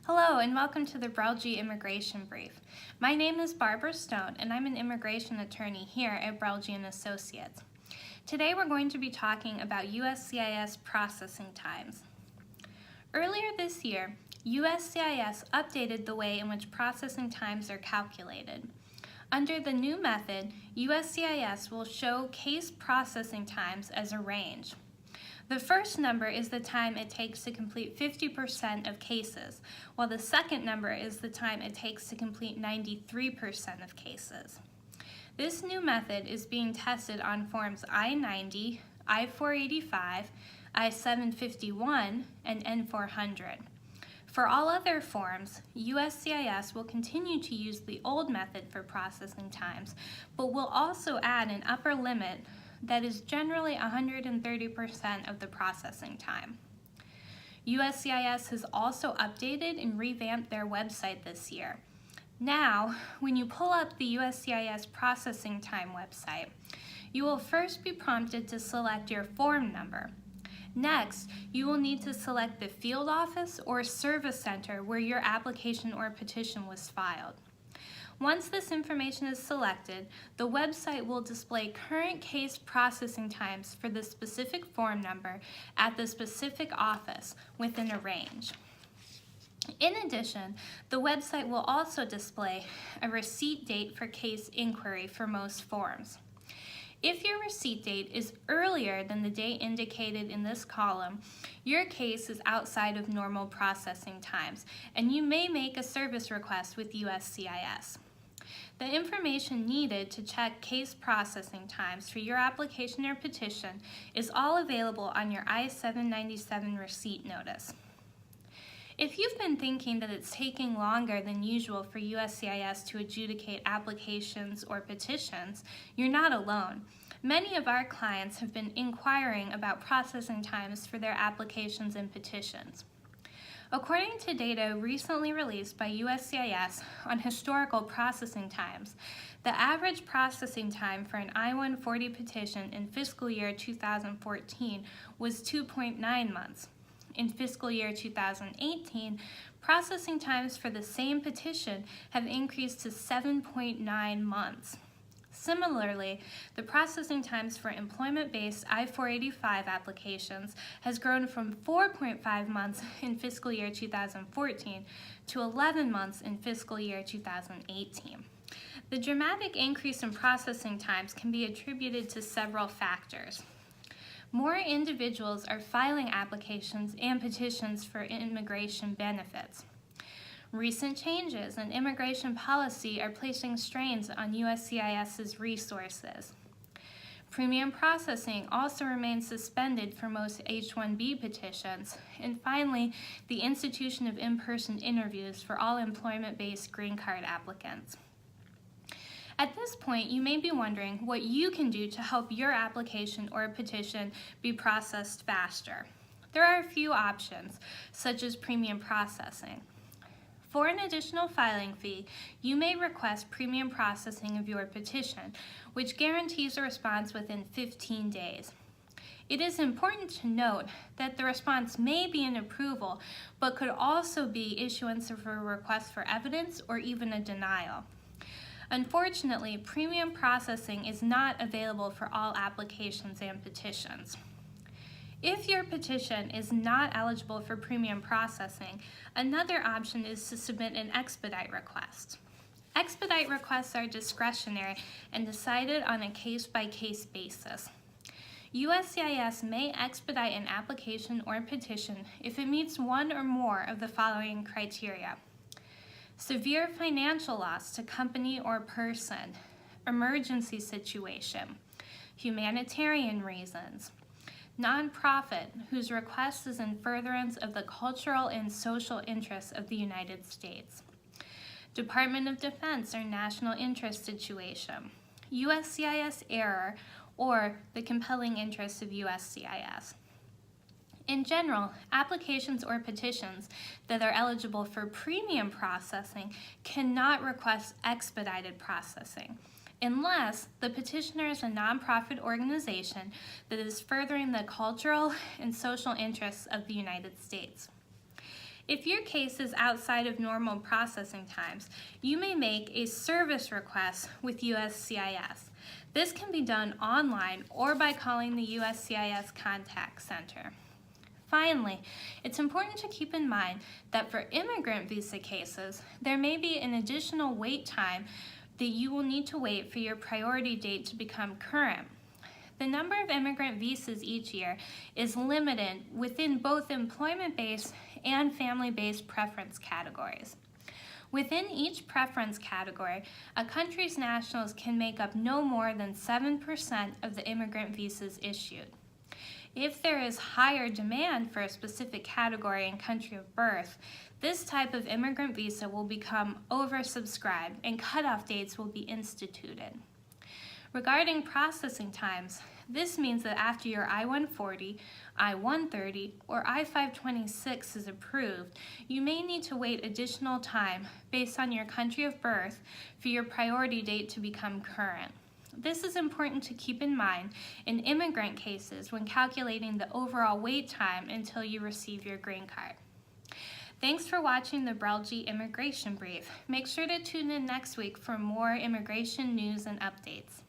Hello and welcome to the Brelje Immigration Brief. My name is Barbara Stone and I'm an immigration attorney here at Brelje & Associates. Today we're going to be talking about USCIS processing times. Earlier this year, USCIS updated the way in which processing times are calculated. Under the new method, USCIS will show case processing times as a range. The first number is the time it takes to complete 50% of cases, while the second number is the time it takes to complete 93% of cases. This new method is being tested on forms I-90, I-485, I-751, and N-400. For all other forms, USCIS will continue to use the old method for processing times, but will also add an upper limit that is generally 130% of the processing time. USCIS has also updated and revamped their website this year. Now, when you pull up the USCIS processing time website, you will first be prompted to select your form number. Next, you will need to select the field office or service center where your application or petition was filed. Once this information is selected, the website will display current case processing times for the specific form number at the specific office within a range. In addition, the website will also display a receipt date for case inquiry for most forms. If your receipt date is earlier than the date indicated in this column, your case is outside of normal processing times, and you may make a service request with USCIS. The information needed to check case processing times for your application or petition is all available on your I-797 receipt notice. If you've been thinking that it's taking longer than usual for USCIS to adjudicate applications or petitions, you're not alone. Many of our clients have been inquiring about processing times for their applications and petitions. According to data recently released by USCIS on historical processing times, the average processing time for an I-140 petition in fiscal year 2014 was 2.9 months. In fiscal year 2018, processing times for the same petition have increased to 7.9 months. Similarly, the processing times for employment-based I-485 applications has grown from 4.5 months in fiscal year 2014 to 11 months in fiscal year 2018. The dramatic increase in processing times can be attributed to several factors. More individuals are filing applications and petitions for immigration benefits. Recent changes in immigration policy are placing strains on USCIS's resources. Premium processing also remains suspended for most H-1B petitions. And finally, the institution of in-person interviews for all employment-based green card applicants. At this point, you may be wondering what you can do to help your application or petition be processed faster. There are a few options, such as premium processing. For an additional filing fee, you may request premium processing of your petition, which guarantees a response within 15 days. It is important to note that the response may be an approval, but could also be issuance of a request for evidence or even a denial. Unfortunately, premium processing is not available for all applications and petitions. If your petition is not eligible for premium processing, another option is to submit an expedite request. Expedite requests are discretionary and decided on a case-by-case basis. USCIS may expedite an application or petition if it meets one or more of the following criteria: severe financial loss to company or person, emergency situation, humanitarian reasons, nonprofit whose request is in furtherance of the cultural and social interests of the United States, Department of Defense or national interest situation, USCIS error, or the compelling interests of USCIS. In general, applications or petitions that are eligible for premium processing cannot request expedited processing unless the petitioner is a nonprofit organization that is furthering the cultural and social interests of the United States. If your case is outside of normal processing times, you may make a service request with USCIS. This can be done online or by calling the USCIS Contact Center. Finally, it's important to keep in mind that for immigrant visa cases, there may be an additional wait time that you will need to wait for your priority date to become current. The number of immigrant visas each year is limited within both employment-based and family-based preference categories. Within each preference category, a country's nationals can make up no more than 7% of the immigrant visas issued. If there is higher demand for a specific category and country of birth, this type of immigrant visa will become oversubscribed and cutoff dates will be instituted. Regarding processing times, this means that after your I-140, I-130, or I-526 is approved, you may need to wait additional time based on your country of birth for your priority date to become current. This is important to keep in mind in immigrant cases when calculating the overall wait time until you receive your green card. Thanks for watching the Brelje Immigration Brief. Make sure to tune in next week for more immigration news and updates.